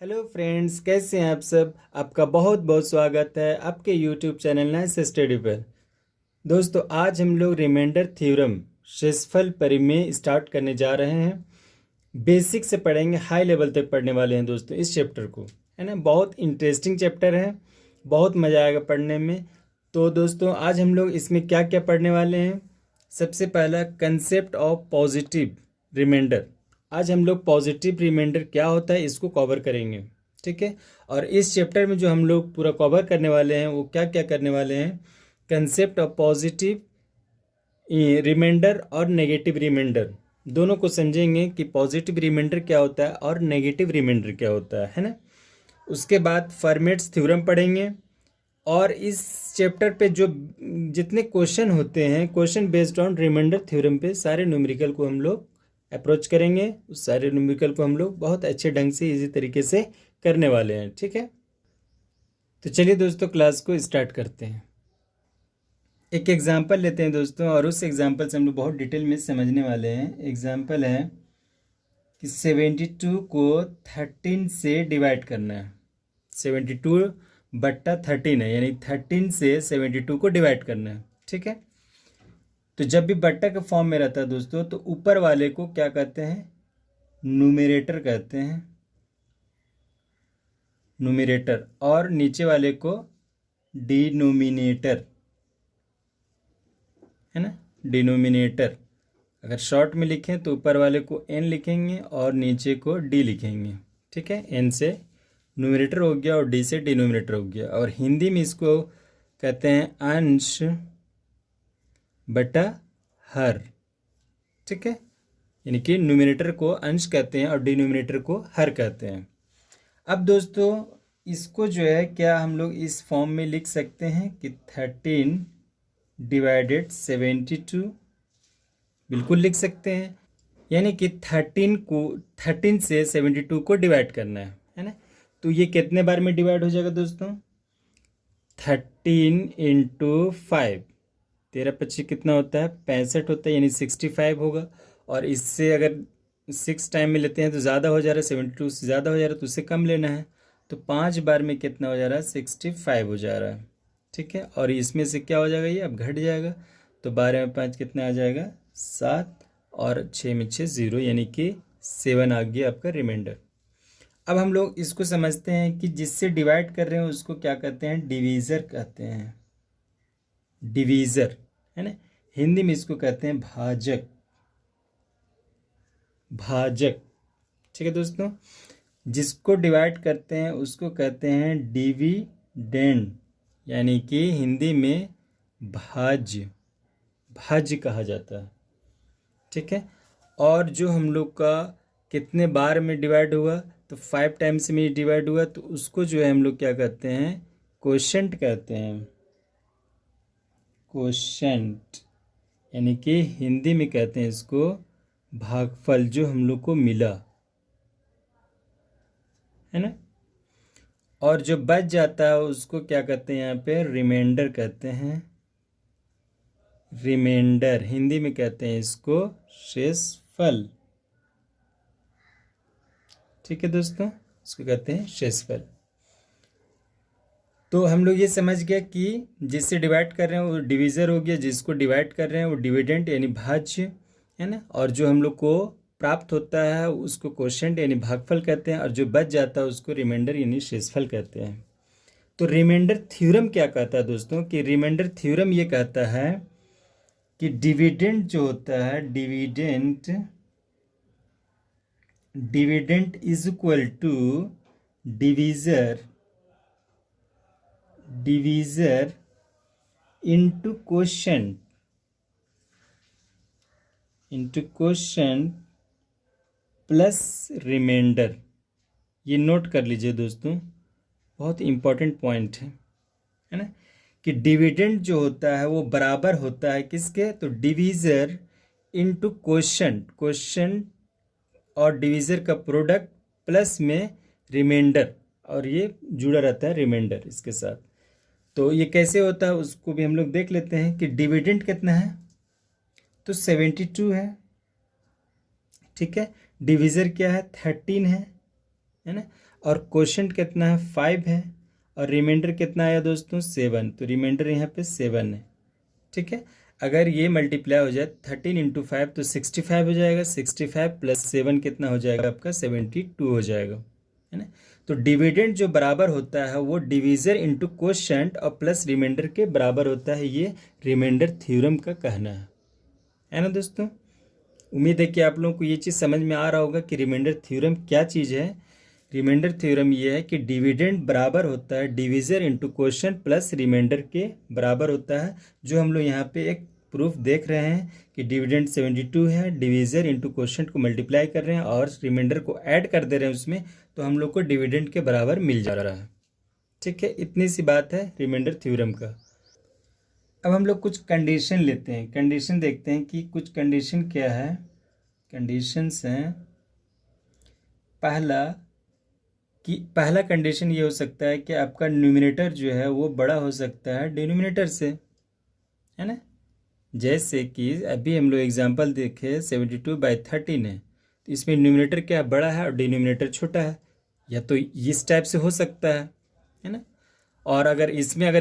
Hello friends, कैसे हैं आप सब। आपका बहुत बहुत स्वागत है आपके यूट्यूब चैनल नाइस स्टडी पर। दोस्तों, आज हम लोग रिमाइंडर थ्योरम शेषफल परिमेय स्टार्ट करने जा रहे हैं। बेसिक से पढ़ेंगे, हाई लेवल तक पढ़ने वाले हैं दोस्तों इस चैप्टर को, है ना। बहुत इंटरेस्टिंग चैप्टर है, बहुत मज़ा आएगा पढ़ने में। तो दोस्तों, आज हम लोग इसमें क्या क्या पढ़ने वाले हैं। सबसे पहला, कंसेप्ट ऑफ पॉजिटिव रिमाइंडर। आज हम लोग पॉजिटिव रिमाइंडर क्या होता है इसको कवर करेंगे, ठीक है। और इस चैप्टर में जो हम लोग पूरा कवर करने वाले हैं वो क्या क्या करने वाले हैं, कंसेप्ट ऑफ पॉजिटिव रिमाइंडर और नेगेटिव रिमाइंडर दोनों को समझेंगे कि पॉजिटिव रिमाइंडर क्या होता है और नेगेटिव रिमाइंडर क्या होता है ना। उसके बाद फर्मेट्स थ्योरम पढ़ेंगे। और इस चैप्टर पे जो जितने क्वेश्चन होते हैं, question based on remainder theorem पे सारे न्यूमेरिकल को हम लोग अप्रोच करेंगे। उस सारे न्यूमेरिकल को हम लोग बहुत अच्छे ढंग से इजी तरीके से करने वाले हैं, ठीक है। तो चलिए दोस्तों, क्लास को स्टार्ट करते हैं। एक एग्जांपल लेते हैं दोस्तों, और उस एग्जांपल से हम लोग बहुत डिटेल में समझने वाले हैं। एग्जांपल है कि 72 को 13 से डिवाइड करना है। 72/13 है, यानी 13 से 72 को डिवाइड करना है, ठीक है। तो जब भी बट्टा के फॉर्म में रहता है दोस्तों, तो ऊपर वाले को क्या कहते हैं, न्यूमरेटर कहते हैं, न्यूमरेटर, और नीचे वाले को डिनोमिनेटर, है ना, डिनोमिनेटर। अगर शॉर्ट में लिखें तो ऊपर वाले को एन लिखेंगे और नीचे को डी लिखेंगे, ठीक है। एन से न्यूमरेटर हो गया और डी से डिनोमिनेटर हो गया। और हिंदी में इसको कहते हैं अंश बटा हर, ठीक है। यानी कि न्यूमरेटर को अंश कहते हैं और डिनोमिनेटर को हर कहते हैं। अब दोस्तों, इसको जो है क्या हम लोग इस फॉर्म में लिख सकते हैं कि 13/72, बिल्कुल लिख सकते हैं। यानी कि 13 से 72 को डिवाइड करना है ना। तो ये कितने बार में डिवाइड हो जाएगा दोस्तों, 13 × 5, 13×25 कितना होता है, 65 होता है, यानी 65 होगा। और इससे अगर 6 टाइम में लेते हैं तो ज़्यादा हो जा रहा है, 72 से ज़्यादा हो जा रहा है, तो उससे कम लेना है। तो 5 बार में कितना हो जा रहा है, 65 हो जा रहा है, ठीक है। और इसमें से क्या हो जाएगा, ये अब घट जाएगा। तो 12 में 5 कितना आ जाएगा, 7, और 6 में 6 0, यानी कि 7 आ गया आपका रिमाइंडर। अब हम लोग इसको समझते हैं कि जिससे डिवाइड कर रहे हैं उसको क्या कहते हैं, डिवीज़र कहते हैं, डिवीज़र, है ना। हिंदी में इसको कहते हैं भाजक, भाजक, ठीक है दोस्तों। जिसको डिवाइड करते हैं उसको कहते हैं डिविडेंड, यानी कि हिंदी में भाज्य, भाज्य कहा जाता है, ठीक है। और जो हम लोग का कितने बार में डिवाइड हुआ, तो 5 टाइम्स में डिवाइड हुआ, तो उसको जो है हम लोग क्या कहते हैं, क्वोशेंट कहते हैं, क्वोशेंट। यानी कि हिंदी में कहते हैं इसको भागफल, जो हम लोग को मिला, है ना। और जो बच जाता है उसको क्या कहते हैं, यहाँ पे रिमाइंडर कहते हैं, रिमाइंडर। हिंदी में कहते हैं इसको शेषफल, ठीक है दोस्तों, इसको कहते हैं शेषफल। तो हम लोग ये समझ गए कि जिससे डिवाइड कर रहे हैं वो डिवीज़र हो गया, जिसको डिवाइड कर रहे हैं वो डिविडेंड यानी भाज्य, है ना। और जो हम लोग को प्राप्त होता है उसको क्वोशेंट यानी भागफल कहते हैं, और जो बच जाता है उसको रिमाइंडर यानी शेषफल कहते हैं। तो रिमाइंडर थ्योरम क्या कहता है दोस्तों, कि रिमाइंडर थ्योरम ये कहता है कि डिविडेंड जो होता है, dividend is equal to divisor into quotient plus remainder. ये नोट कर लीजिए दोस्तों, बहुत इंपॉर्टेंट पॉइंट है ना। कि डिविडेंड जो होता है वो बराबर होता है किसके, तो डिवीज़र इंटू क्वोशेंट और डिवीज़र का प्रोडक्ट प्लस में रिमाइंडर, और ये जुड़ा रहता है रिमाइंडर इसके साथ। तो ये कैसे होता है उसको भी हम लोग देख लेते हैं कि डिविडेंड कितना है, तो 72 है, ठीक है। डिवीज़र क्या है, 13 है ना। और क्वोशंट कितना है 5 है, और रिमाइंडर कितना आया दोस्तों 7, तो रिमाइंडर यहाँ पे 7 है। ठीक है, अगर ये मल्टीप्लाई हो जाए 13 इंटू 5 तो 65 हो जाएगा, 65 प्लस 7 कितना हो जाएगा आपका 72 हो जाएगा, है ना। तो डिविडेंड जो बराबर होता है वो डिवीज़र इंटू क्वोशंट और प्लस रिमाइंडर के बराबर होता है, ये रिमाइंडर थ्योरम का कहना है ना दोस्तों। उम्मीद है कि आप लोगों को ये चीज़ समझ में आ रहा होगा कि रिमाइंडर थ्योरम क्या चीज़ है। रिमाइंडर थ्योरम ये है कि डिविडेंड बराबर होता है divisor into quotient plus remainder के बराबर होता है, जो हम लोग यहाँ पे एक प्रूफ देख रहे हैं कि डिविडेंड 72 है, डिवीज़र इंटू क्वोशंट को मल्टीप्लाई कर रहे हैं और रिमाइंडर को ऐड कर दे रहे हैं उसमें, तो हम लोग को डिविडेंड के बराबर मिल जा रहा है। ठीक है, इतनी सी बात है रिमाइंडर थ्योरम का। अब हम लोग कुछ कंडीशन लेते हैं, कंडीशन देखते हैं कि कुछ कंडीशन क्या है। कंडीशंस हैं, पहला कंडीशन ये हो सकता है कि आपका न्यूमरेटर जो है वो बड़ा हो सकता है डिनोमिनेटर से, है ना। जैसे कि अभी हम लोग एग्जांपल देखे 72/13 है, तो इसमें न्यूमरेटर क्या बड़ा है और डिनोमिनेटर छोटा है, या तो इस टाइप से हो सकता है ना। और अगर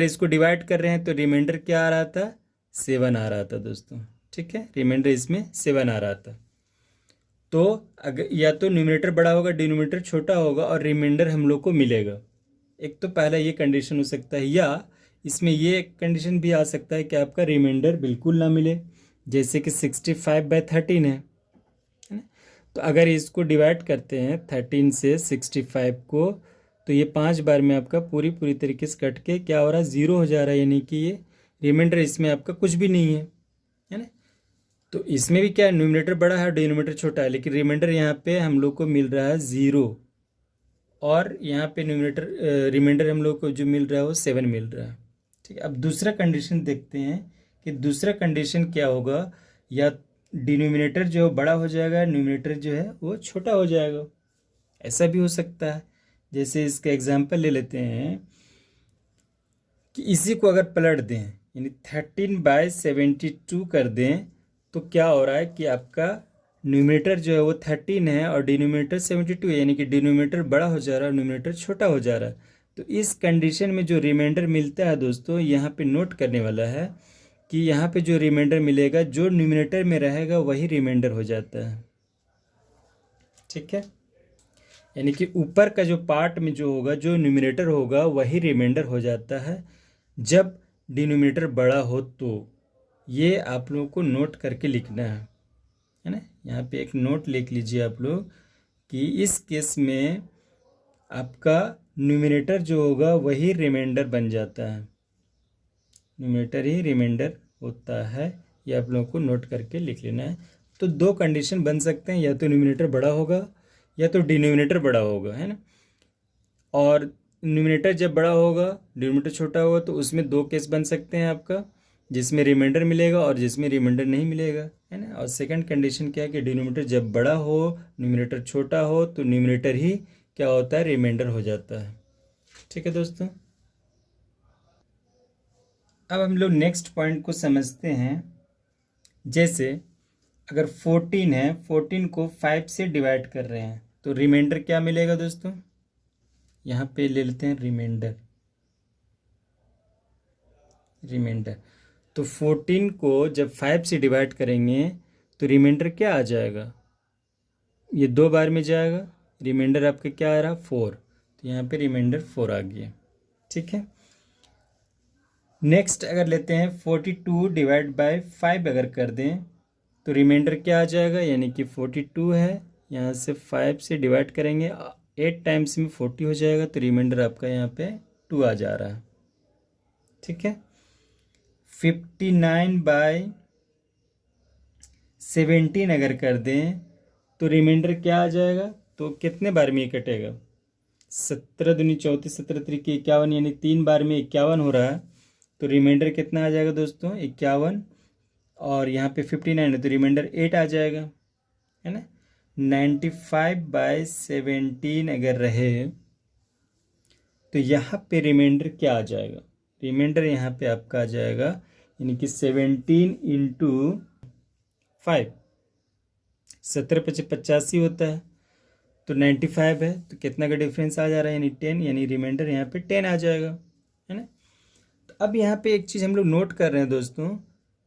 इसको डिवाइड कर रहे हैं तो रिमाइंडर क्या आ रहा था 7 आ रहा था दोस्तों। ठीक है, रिमाइंडर इसमें 7 आ रहा था। तो अगर या तो न्यूमरेटर बड़ा होगा डिनोमिनेटर छोटा होगा और रिमाइंडर हम लोग को मिलेगा। एक तो पहला ये कंडीशन हो सकता है, या इसमें ये कंडीशन भी आ सकता है कि आपका रिमाइंडर बिल्कुल ना मिले, जैसे कि 65/13 है ना। तो अगर इसको डिवाइड करते हैं 13 से 65 को, तो ये 5 बार में आपका पूरी तरीके से कट के क्या हो रहा है 0 हो जा रहा है, यानी कि ये रिमाइंडर इसमें आपका कुछ भी नहीं है ना। तो इसमें भी क्या है, न्यूमरेटर बड़ा है और डिनोमिनेटर छोटा है, लेकिन रिमाइंडर यहाँ पे हम लोग को मिल रहा है 0, और यहाँ पे रिमाइंडर हम लोग को जो मिल रहा है वो 7 मिल रहा है। ठीक है, अब दूसरा कंडीशन देखते हैं कि दूसरा कंडीशन क्या होगा, या डिनोमिनेटर जो बड़ा हो जाएगा, न्यूमरेटर जो है वो छोटा हो जाएगा, ऐसा भी हो सकता है। जैसे इसका एग्जांपल ले लेते हैं कि इसी को अगर पलट दें, यानी 13/72 कर दें, तो क्या हो रहा है कि आपका न्यूमरेटर जो है वो 13 है और डिनोमिनेटर 72 है, यानी कि डिनोमिनेटर बड़ा हो जा रहा है और न्यूमरेटर छोटा हो जा रहा है। तो इस कंडीशन में जो रिमाइंडर मिलता है दोस्तों, यहाँ पे नोट करने वाला है कि यहाँ पे जो रिमाइंडर मिलेगा जो न्यूमरेटर में रहेगा वही रिमाइंडर हो जाता है। ठीक है, यानी कि ऊपर का जो पार्ट में जो होगा, जो न्यूमरेटर होगा वही रिमाइंडर हो जाता है जब डिनोमिनेटर बड़ा हो। तो ये आप लोगों को नोट करके लिखना है ना। यहाँ पे एक नोट लिख लीजिए आप लोग कि इस केस में आपका न्यूमरेटर जो होगा वही रिमाइंडर बन जाता है, न्यूमरेटर ही रिमाइंडर होता है। ये आप लोगों को नोट करके लिख लेना है। तो दो कंडीशन बन सकते हैं, या तो न्यूमरेटर बड़ा होगा या तो डिनोमिनेटर बड़ा होगा, है ना। और न्यूमरेटर जब बड़ा होगा डिनोमिनेटर छोटा होगा, तो उसमें दो केस बन सकते हैं आपका, जिसमें रिमाइंडर मिलेगा और जिसमें रिमाइंडर नहीं मिलेगा, है ना। और सेकंड कंडीशन क्या है कि डिनोमिनेटर जब बड़ा हो न्यूमरेटर छोटा हो, तो न्यूमरेटर ही क्या होता है रिमाइंडर हो जाता है। ठीक है दोस्तों, अब हम लोग नेक्स्ट पॉइंट को समझते हैं। जैसे अगर 14 है, 14 को 5 से डिवाइड कर रहे हैं, तो रिमाइंडर क्या मिलेगा दोस्तों, यहाँ पे ले लेते हैं रिमाइंडर। तो 14 को जब 5 से डिवाइड करेंगे तो रिमाइंडर क्या आ जाएगा, ये 2 बार में जाएगा, रिमाइंडर आपका क्या आ रहा 4, तो यहाँ पे रिमाइंडर 4 आ गया। ठीक है, नेक्स्ट अगर लेते हैं 42 डिवाइड बाय 5 अगर कर दें तो रिमाइंडर क्या आ जाएगा, यानी कि 42 है, यहाँ से 5 से डिवाइड करेंगे 8 टाइम्स में 40 हो जाएगा, तो रिमाइंडर आपका यहाँ पे 2 आ जा रहा है। ठीक है, 59/17 अगर कर दें तो रिमाइंडर क्या आ जाएगा, तो कितने बार में ये कटेगा, 17 दूनी 34, 17 तरीके 51, यानी 3 बार में 51 हो रहा है। तो रिमाइंडर कितना आ जाएगा दोस्तों 51, और यहाँ पे 59 है तो रिमाइंडर 8 आ जाएगा, है ना। 95/17 अगर रहे तो यहाँ पे रिमाइंडर क्या आ जाएगा, रिमाइंडर यहाँ पे आपका आ जाएगा, यानी कि 17 × 5, 17 × 5 85 होता है, तो 95 है, तो कितना का डिफरेंस आ जा रहा है, यानी 10, यानी रिमाइंडर यहाँ पे 10 आ जाएगा, है ना। तो अब यहाँ पे एक चीज़ हम लोग नोट कर रहे हैं दोस्तों,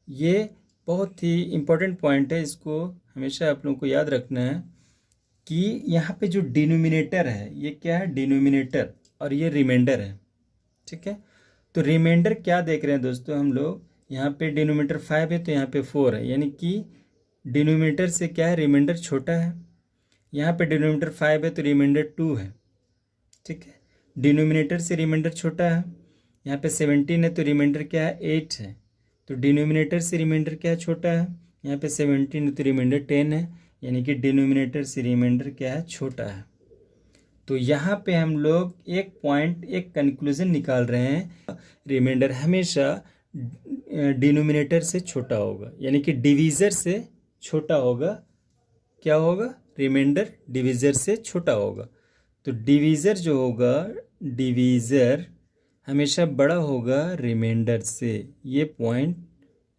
ये बहुत ही इम्पोर्टेंट पॉइंट है, इसको हमेशा आप लोगों को याद रखना है कि यहाँ पे जो डिनोमिनेटर है ये क्या है, डिनोमिनेटर, और ये रिमाइंडर है, ठीक है। तो रिमाइंडर क्या देख रहे हैं दोस्तों हम लोग, यहाँ पे डिनोमिनेटर 5 है तो यहाँ पे 4 है, यानी कि डिनोमिनेटर से क्या है, रिमाइंडर छोटा है। यहाँ पे डिनोमिनेटर 5 है तो रिमाइंडर 2 है, ठीक है। डिनोमिनेटर से रिमाइंडर छोटा है। यहाँ पे 17 है तो रिमाइंडर क्या है, 8 है। तो डिनोमिनेटर से रिमाइंडर क्या है, छोटा है। यहाँ पे 17 है तो रिमाइंडर 10 है, यानी कि डिनोमिनेटर से रिमाइंडर क्या है, छोटा है। तो यहाँ पे हम लोग एक पॉइंट, एक कंक्लूजन निकाल रहे हैं, रिमाइंडर हमेशा डिनोमिनेटर से छोटा होगा, यानी कि डिवीज़र से छोटा होगा। क्या होगा, रिमाइंडर डिवीज़र से छोटा होगा। तो डिवीज़र जो होगा, डिवीज़र हमेशा बड़ा होगा रिमाइंडर से। ये पॉइंट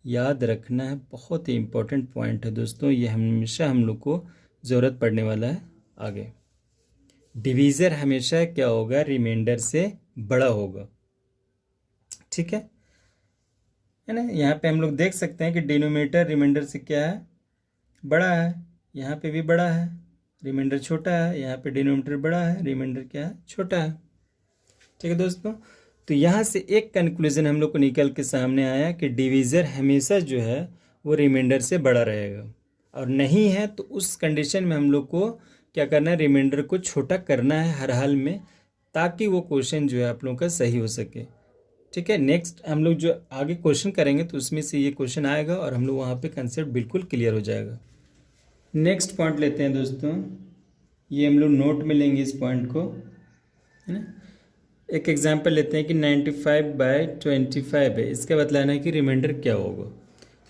याद रखना है, बहुत ही इम्पोर्टेंट पॉइंट है दोस्तों, ये हमेशा हम लोग को ज़रूरत पड़ने वाला है आगे। डिवीज़र हमेशा क्या होगा, रिमाइंडर से बड़ा होगा, ठीक है ना। यहाँ पे हम लोग देख सकते हैं कि डिनोमिनेटर रिमाइंडर से क्या है, बड़ा है। यहाँ पे भी बड़ा है, रिमाइंडर छोटा है। यहाँ पे डिनोमिनेटर बड़ा है, रिमाइंडर क्या है, छोटा है, ठीक है दोस्तों। तो यहाँ से एक कंक्लूजन हम लोग को निकल के सामने आया कि डिवीज़र हमेशा जो है वो रिमाइंडर से बड़ा रहेगा, और नहीं है तो उस कंडीशन में हम लोग को क्या करना है, रिमाइंडर को छोटा करना है हर हाल में, ताकि वो क्वेश्चन जो है आप लोगों का सही हो सके, ठीक है। नेक्स्ट हम लोग जो आगे क्वेश्चन करेंगे तो उसमें से ये क्वेश्चन आएगा और हम लोग वहाँ पे कंसेप्ट बिल्कुल क्लियर हो जाएगा। नेक्स्ट पॉइंट लेते हैं दोस्तों, ये हम लोग नोट में लेंगे इस पॉइंट को, है ना। एक एग्जांपल लेते हैं कि 95/25 है, इसका बतलाना है कि रिमाइंडर क्या होगा।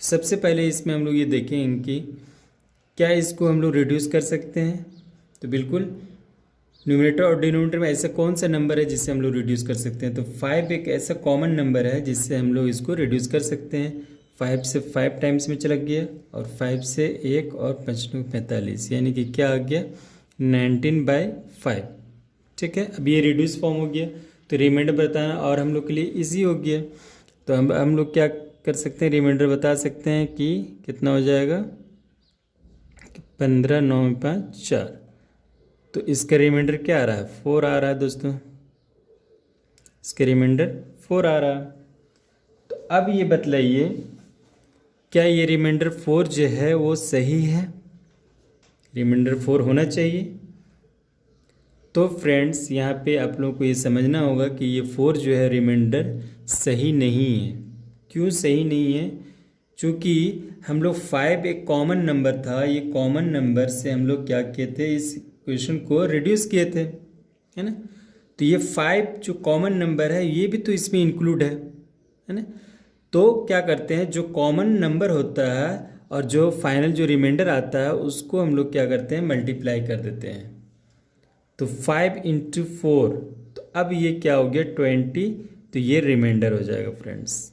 सबसे पहले इसमें हम लोग ये देखेंगे कि क्या इसको हम लोग रिड्यूस कर सकते हैं। तो बिल्कुल, न्यूमरेटर और डिनोमिनेटर में ऐसा कौन सा नंबर है जिससे हम लोग रिड्यूस कर सकते हैं। तो 5 एक ऐसा कॉमन नंबर है जिससे हम लोग इसको रिड्यूस कर सकते हैं। 5 से 5 टाइम्स में चला गया, और 5 से 1 और 5 45, यानी कि क्या आ गया, 19/5, ठीक है। अब ये रिड्यूस फॉर्म हो गया, तो रिमाइंडर बताना और हम लोग के लिए इजी हो गया। तो हम लोग क्या कर सकते हैं, रिमाइंडर बता सकते हैं कि कितना हो जाएगा, 15 9 5 4। तो इसका रिमाइंडर क्या आ रहा है, 4 आ रहा है दोस्तों, इसका रिमाइंडर 4 आ रहा है। तो अब ये बतलाइए, क्या ये रिमाइंडर 4 जो है वो सही है, रिमाइंडर 4 होना चाहिए। तो फ्रेंड्स यहाँ पे आप लोगों को ये समझना होगा कि ये 4 जो है रिमाइंडर सही नहीं है। क्यों सही नहीं है, चूँकि हम लोग 5 एक कॉमन नंबर था, ये कॉमन नंबर से हम लोग क्या किए थे, इस क्वेश्चन को रिड्यूस किए थे, है ना। तो ये 5 जो कॉमन नंबर है ये भी तो इसमें इंक्लूड है ना। तो क्या करते हैं, जो कॉमन नंबर होता है और जो फाइनल जो रिमाइंडर आता है उसको हम लोग क्या करते हैं, मल्टीप्लाई कर देते हैं। तो 5 × 4, तो अब ये क्या हो गया, 20, तो ये रिमाइंडर हो जाएगा फ्रेंड्स,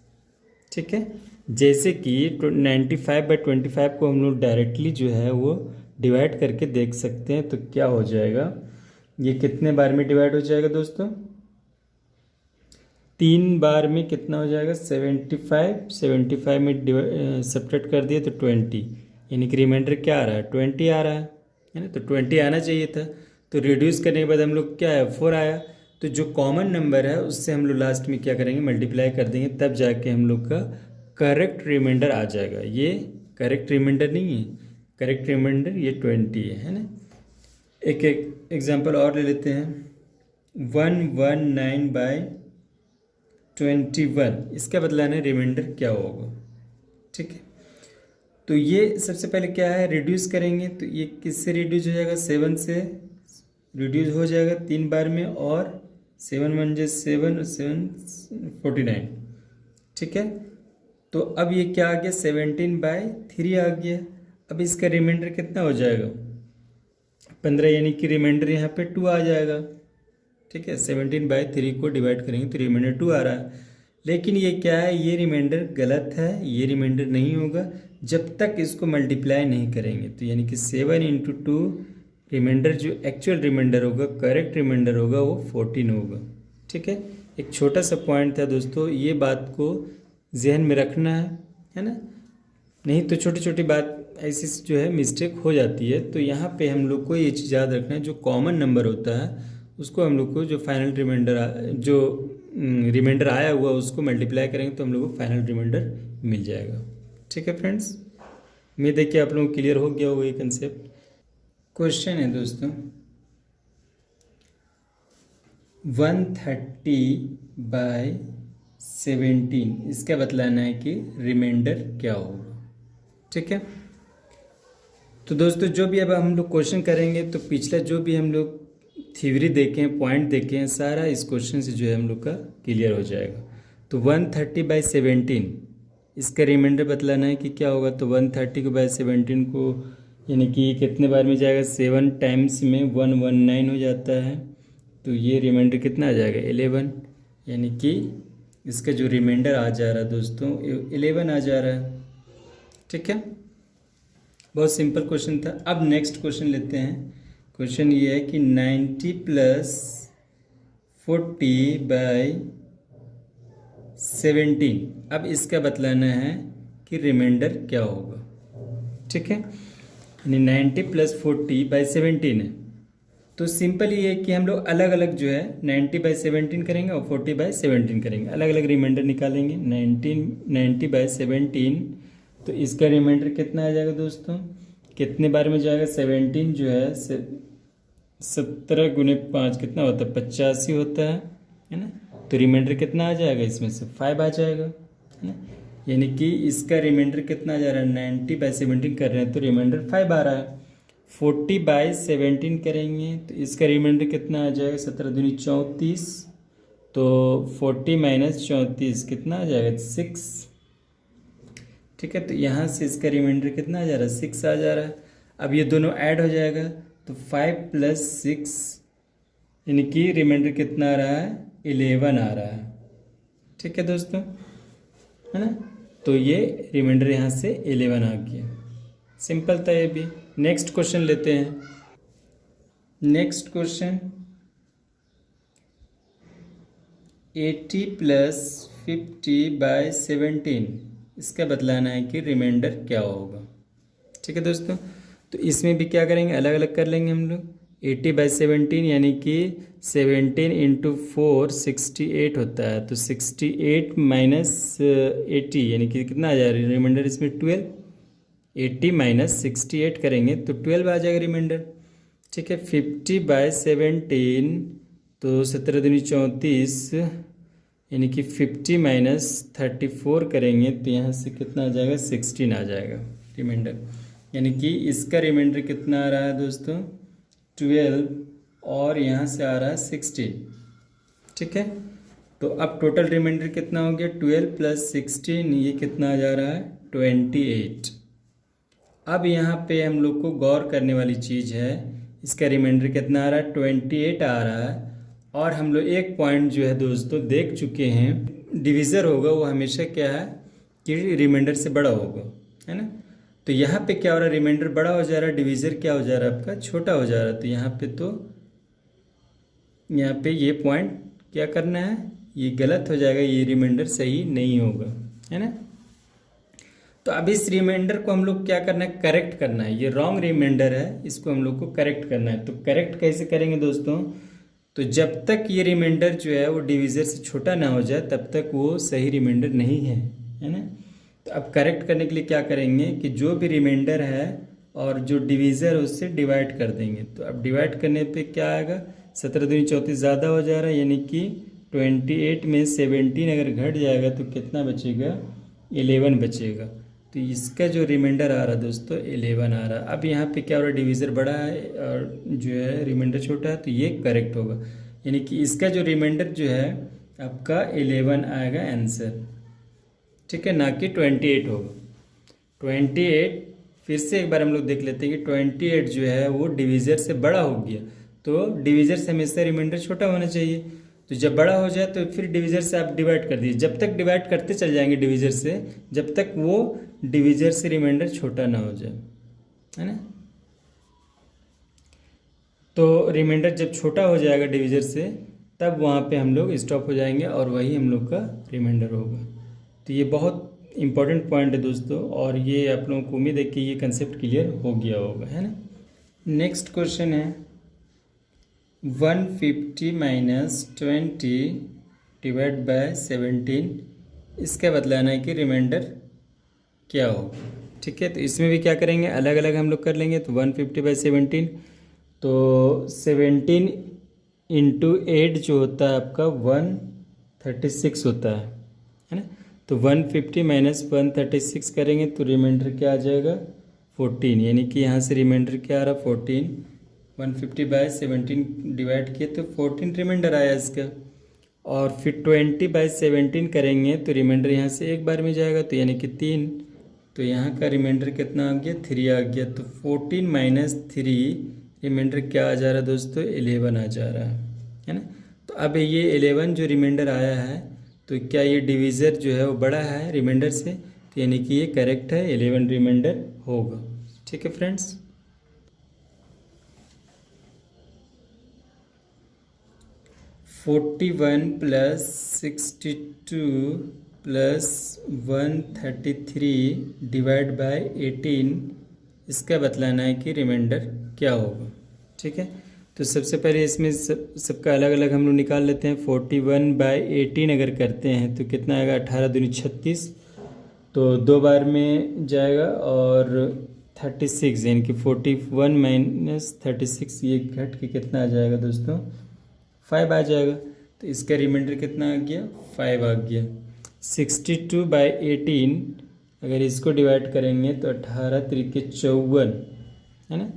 ठीक है। जैसे कि 95/25 को हम लोग डायरेक्टली जो है वो डिवाइड करके देख सकते हैं, तो क्या हो जाएगा, ये कितने बार में डिवाइड हो जाएगा दोस्तों, 3 बार में कितना हो जाएगा, 75 में सब्ट्रैक्ट कर दिए तो 20, यानी कि रिमाइंडर क्या आ रहा है, 20 आ रहा है ना। तो 20 आना चाहिए था। तो रिड्यूस करने के बाद हम लोग क्या है, 4 आया। तो जो कॉमन नंबर है उससे हम लोग लास्ट में क्या करेंगे, मल्टीप्लाई कर देंगे, तब जाके हम लोग का करेक्ट रिमाइंडर आ जाएगा। ये करेक्ट रिमाइंडर नहीं है, करेक्ट रिमाइंडर ये 20 है ना। एक एग्जांपल और ले लेते हैं, 119/21, इसका बतलाना है रिमाइंडर क्या होगा, ठीक है। तो ये सबसे पहले क्या है, रिड्यूस करेंगे, तो ये किससे रिड्यूस हो जाएगा, 7 से रिड्यूस हो जाएगा 3 बार में, और 7 1 जा 7 और 7 49, ठीक है। तो अब ये क्या आ गया, 17/3 आ गया। अब इसका रिमाइंडर कितना हो जाएगा, 15, यानी कि रिमाइंडर यहाँ पे 2 आ जाएगा, ठीक है। 17/3 को डिवाइड करेंगे तो रिमाइंडर 2 आ रहा है। लेकिन ये क्या है, ये रिमाइंडर गलत है, ये रिमाइंडर नहीं होगा जब तक इसको मल्टीप्लाई नहीं करेंगे। तो यानी कि 7 × 2 रिमाइंडर जो एक्चुअल रिमाइंडर होगा, करेक्ट रिमाइंडर होगा, वो 14 होगा। ठीक है, एक छोटा सा पॉइंट था दोस्तों, ये बात को जहन में रखना है ना। नहीं तो छोटी छोटी बात ऐसी जो है मिस्टेक हो जाती है। तो यहाँ पे हम लोग को ये चीज़ याद रखना है, जो कॉमन नंबर होता है उसको हम लोग को जो फाइनल रिमाइंडर जो रिमाइंडर आया हुआ उसको मल्टीप्लाई करेंगे तो हम लोग को फाइनल रिमाइंडर मिल जाएगा। ठीक है फ्रेंड्स, उम्मीद है कि आप लोगों को क्लियर हो गया होगा ये कंसेप्ट। क्वेश्चन है दोस्तों, 130/17, इसका बतलाना है कि रिमाइंडर क्या होगा। ठीक है, तो दोस्तों जो भी अब हम लोग क्वेश्चन करेंगे तो पिछला जो भी हम लोग थ्योरी देखें, पॉइंट देखें, सारा इस क्वेश्चन से जो है हम लोग का क्लियर हो जाएगा। तो 130/17 इसका रिमाइंडर बतलाना है कि क्या होगा। तो 130/17 को यानी कि कितने बार में जाएगा, 7 टाइम्स में 119 हो जाता है। तो ये रिमाइंडर कितना आ जाएगा, 11, यानी कि इसका जो रिमाइंडर आ जा रहा है दोस्तों 11 आ जा रहा है। ठीक है, बहुत सिंपल क्वेश्चन था। अब नेक्स्ट क्वेश्चन लेते हैं। क्वेश्चन ये है कि 90 + 40/17, अब इसका बतलाना है कि रिमाइंडर क्या होगा। ठीक है, यानी 90 + 40/17 है। तो सिंपल ये है कि हम लोग अलग अलग जो है 90/17 करेंगे और 40/17 करेंगे, अलग अलग रिमाइंडर निकालेंगे। 90/17, तो इसका रिमाइंडर कितना आ जाएगा दोस्तों, कितने बार में जाएगा, 17 जो है 17 × 5 कितना होता है, 85 होता है ना। तो रिमाइंडर कितना आ जाएगा, इसमें से 5 आ जाएगा, है ना। यानी कि इसका रिमाइंडर कितना आ जा रहा है, 90/17 कर रहे हैं तो रिमाइंडर 5 आ रहा है। 40/17 करेंगे तो इसका रिमाइंडर कितना आ जाएगा, 17 दूनी 34, तो 40 - 34 कितना आ जाएगा, 6। ठीक है, तो यहाँ से इसका रिमाइंडर कितना आ जा रहा है, 6 आ जा रहा है। अब ये दोनों ऐड हो जाएगा तो 5 + 6 यानी कि रिमाइंडर कितना आ रहा है, 11 आ रहा है। ठीक है दोस्तों, है ना। तो ये रिमाइंडर यहाँ से 11 आ गया। सिंपल था ये भी। नेक्स्ट क्वेश्चन लेते हैं। नेक्स्ट क्वेश्चन, 80 + 50/17, इसका बतलाना है कि रिमाइंडर क्या होगा। ठीक है दोस्तों, तो इसमें भी क्या करेंगे, अलग अलग कर लेंगे हम लोग। 80/17 यानी कि 17 × 4 68 होता है। तो 68 - 80 यानी कि कितना आ जाएगा रिमाइंडर, इसमें 12। 80 - 68 करेंगे तो 12 आ जाएगा रिमाइंडर। ठीक है, 50/17 तो 17 दूनी 34 यानी कि 50 - 34 करेंगे तो यहाँ से कितना आ जाएगा, 16 आ जाएगा रिमाइंडर। यानी कि इसका रिमाइंडर कितना आ रहा है दोस्तों, 12, और यहाँ से आ रहा है 16। ठीक है, तो अब टोटल रिमाइंडर कितना हो गया, 12 + 16, ये कितना आ जा रहा है, 28। अब यहाँ पे हम लोग को गौर करने वाली चीज़ है, इसका रिमाइंडर कितना आ रहा है, 28 आ रहा है। और हम लोग एक पॉइंट जो है दोस्तों देख चुके हैं, डिविज़र होगा वो हमेशा क्या है कि रिमाइंडर से बड़ा होगा, है ना। तो यहाँ पे क्या हो रहा है, रिमाइंडर बड़ा हो जा रहा है, डिविज़र क्या हो जा रहा है आपका, छोटा हो जा रहा है। तो यहाँ पे ये पॉइंट क्या करना है, ये गलत हो जाएगा, ये रिमाइंडर सही नहीं होगा, है ना। तो अब इस रिमाइंडर को हम लोग क्या करना है, करेक्ट करना है। ये रॉन्ग रिमाइंडर है, इसको हम लोग को करेक्ट करना है। तो करेक्ट कैसे करेंगे दोस्तों, तो जब तक ये रिमाइंडर जो है वो डिविज़र से छोटा ना हो जाए तब तक वो सही रिमाइंडर नहीं है, है ना। तो अब करेक्ट करने के लिए क्या करेंगे कि जो भी रिमाइंडर है और जो डिविज़र है उससे डिवाइड कर देंगे। तो अब डिवाइड करने पे क्या आएगा, 17 दूनी 34 ज़्यादा हो जा रहा है, यानी कि 28 में 17 अगर घट जाएगा तो कितना बचेगा, 11 बचेगा। तो इसका जो रिमाइंडर आ रहा है दोस्तों 11 आ रहा है। अब यहाँ पे क्या हो रहा है, डिविज़र बड़ा है और जो है रिमाइंडर छोटा है, तो ये करेक्ट होगा। यानी कि इसका जो रिमाइंडर जो है आपका 11 आएगा आंसर। ठीक है, ना कि 28 होगा। 28 फिर से एक बार हम लोग देख लेते हैं कि 28 जो है वो डिविज़र से बड़ा हो गया। तो डिविज़र से हमेशा रिमाइंडर छोटा होना चाहिए। तो जब बड़ा हो जाए तो फिर डिविज़र से आप डिवाइड कर दीजिए। जब तक डिवाइड करते चल जाएंगे डिविज़र से, जब तक वो डिविज़र से रिमाइंडर छोटा ना हो जाए, है ना। तो रिमाइंडर जब छोटा हो जाएगा डिविज़र से तब वहाँ पे हम लोग स्टॉप हो जाएंगे और वही हम लोग का रिमाइंडर होगा। तो ये बहुत इंपॉर्टेंट पॉइंट है दोस्तों, और ये आप लोगों को उम्मीद है कि ये कंसेप्ट क्लियर हो गया होगा, है ना। नेक्स्ट क्वेश्चन है 150 माइनस 20 डिवाइड बाय 17, इसका बतलाना है कि रिमाइंडर क्या हो। ठीक है, तो इसमें भी क्या करेंगे, अलग अलग हम लोग कर लेंगे। तो 150 बाई 17, तो 17 इंटू 8 जो होता है आपका 136 होता है ना। तो 150 माइनस 136 करेंगे तो रिमाइंडर क्या आ जाएगा 14, यानी कि यहाँ से रिमाइंडर क्या आ रहा 14। 150 बाई 17 डिवाइड किए तो 14 रिमाइंडर आया इसका। और फिर 20 बाई 17 करेंगे तो रिमाइंडर यहाँ से एक बार में जाएगा, तो यानी कि 3। तो यहाँ का रिमाइंडर कितना आ गया 3 आ गया। तो 14 माइनस 3 रिमाइंडर क्या आ जा रहा है दोस्तों 11 आ जा रहा है ना। तो अब ये 11 जो रिमाइंडर आया है, तो क्या ये डिवीज़र जो है वो बड़ा है रिमाइंडर से, तो यानी कि ये करेक्ट है, 11 रिमाइंडर होगा। ठीक है फ्रेंड्स। (41 + 62 + 133 डिवाइड बाय 18, इसका बतलाना है कि रिमाइंडर क्या होगा। ठीक है, तो सबसे पहले इसमें सबका अलग अलग हम लोग निकाल लेते हैं। 41 बाई 18 अगर करते हैं तो कितना आएगा 18 दूनी 36, तो 2 बार में जाएगा। और 36 यानी कि 41 माइनस 36 ये घट के कितना आ जाएगा दोस्तों 5 आ जाएगा। तो इसका रिमाइंडर कितना आ गया 5 आ गया। 62 बाई 18 अगर इसको डिवाइड करेंगे तो 18 तरीके 54 है ना।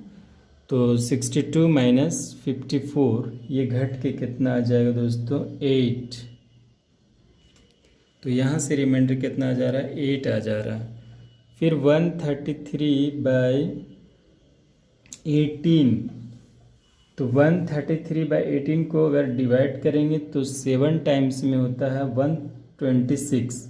तो 62 माइनस 54 ये घट के कितना आ जाएगा दोस्तों 8। तो यहाँ से रिमाइंडर कितना आ जा रहा है 8 आ जा रहा है। फिर 133 बाई 18, तो 133 बाई 18 को अगर डिवाइड करेंगे तो 7 टाइम्स में होता है 126।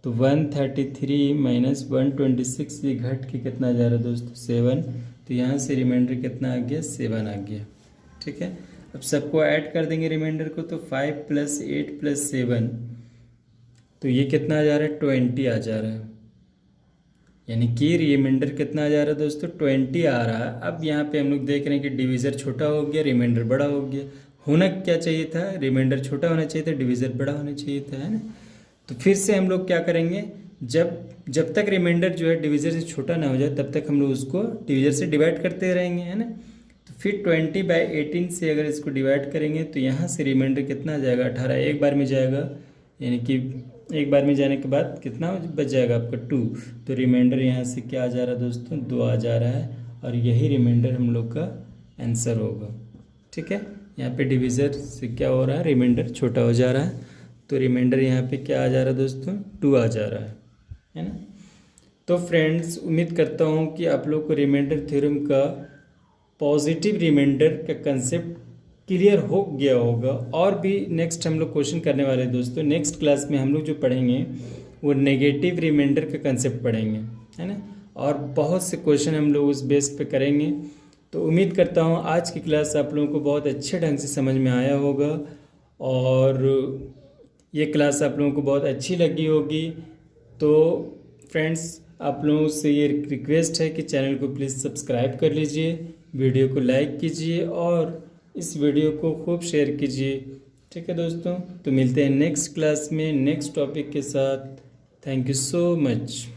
तो 133 माइनस 126 ये घट के कितना आ जा रहा है दोस्तों 7। तो यहाँ से रिमाइंडर कितना आ गया 7 आ गया। ठीक है, अब सबको ऐड कर देंगे रिमाइंडर को, तो 5 + 8 + 7, तो ये कितना आ जा रहा है 20 आ जा रहा है। यानी कि रिमाइंडर कितना आ जा रहा है दोस्तों 20 आ रहा है। अब यहाँ पे हम लोग देख रहे हैं कि डिवीज़र छोटा हो गया, रिमाइंडर बड़ा हो गया। होना क्या चाहिए था, रिमाइंडर छोटा होना चाहिए था, डिवीज़र बड़ा होना चाहिए था, है ना। तो फिर से हम लोग क्या करेंगे, जब तक रिमाइंडर जो है डिवीज़र से छोटा ना हो जाए तब तक हम लोग उसको डिवीज़र से डिवाइड करते रहेंगे, है ना। तो फिर 20 बाई 18 से अगर इसको डिवाइड करेंगे तो यहाँ से रिमाइंडर कितना आ जाएगा 18 एक बार में जाएगा, यानी कि एक बार में जाने के बाद कितना बच जाएगा आपका 2। तो रिमाइंडर यहाँ से क्या आ जा रहा है दोस्तों 2 आ जा रहा है, और यही रिमाइंडर हम लोग का आंसर होगा। ठीक है, यहाँ पे डिवीज़र से क्या हो रहा है रिमाइंडर छोटा हो जा रहा है, तो रिमाइंडर यहाँ पे क्या आ जा रहा है दोस्तों 2 आ जा रहा है ना। तो फ्रेंड्स उम्मीद करता हूँ कि आप लोग को रिमाइंडर थ्योरम का पॉजिटिव रिमाइंडर का कंसेप्ट क्लियर हो गया होगा। और भी नेक्स्ट हम लोग क्वेश्चन करने वाले हैं दोस्तों। नेक्स्ट क्लास में हम लोग जो पढ़ेंगे वो नेगेटिव रिमाइंडर का कंसेप्ट पढ़ेंगे, है ना। और बहुत से क्वेश्चन हम लोग उस बेस पे करेंगे। तो उम्मीद करता हूँ आज की क्लास आप लोगों को बहुत अच्छे ढंग से समझ में आया होगा, और ये क्लास आप लोगों को बहुत अच्छी लगी होगी। तो फ्रेंड्स आप लोगों से ये रिक्वेस्ट है कि चैनल को प्लीज़ सब्सक्राइब कर लीजिए, वीडियो को लाइक कीजिए और इस वीडियो को खूब शेयर कीजिए। ठीक है दोस्तों, तो मिलते हैं नेक्स्ट क्लास में नेक्स्ट टॉपिक के साथ। Thank you so much.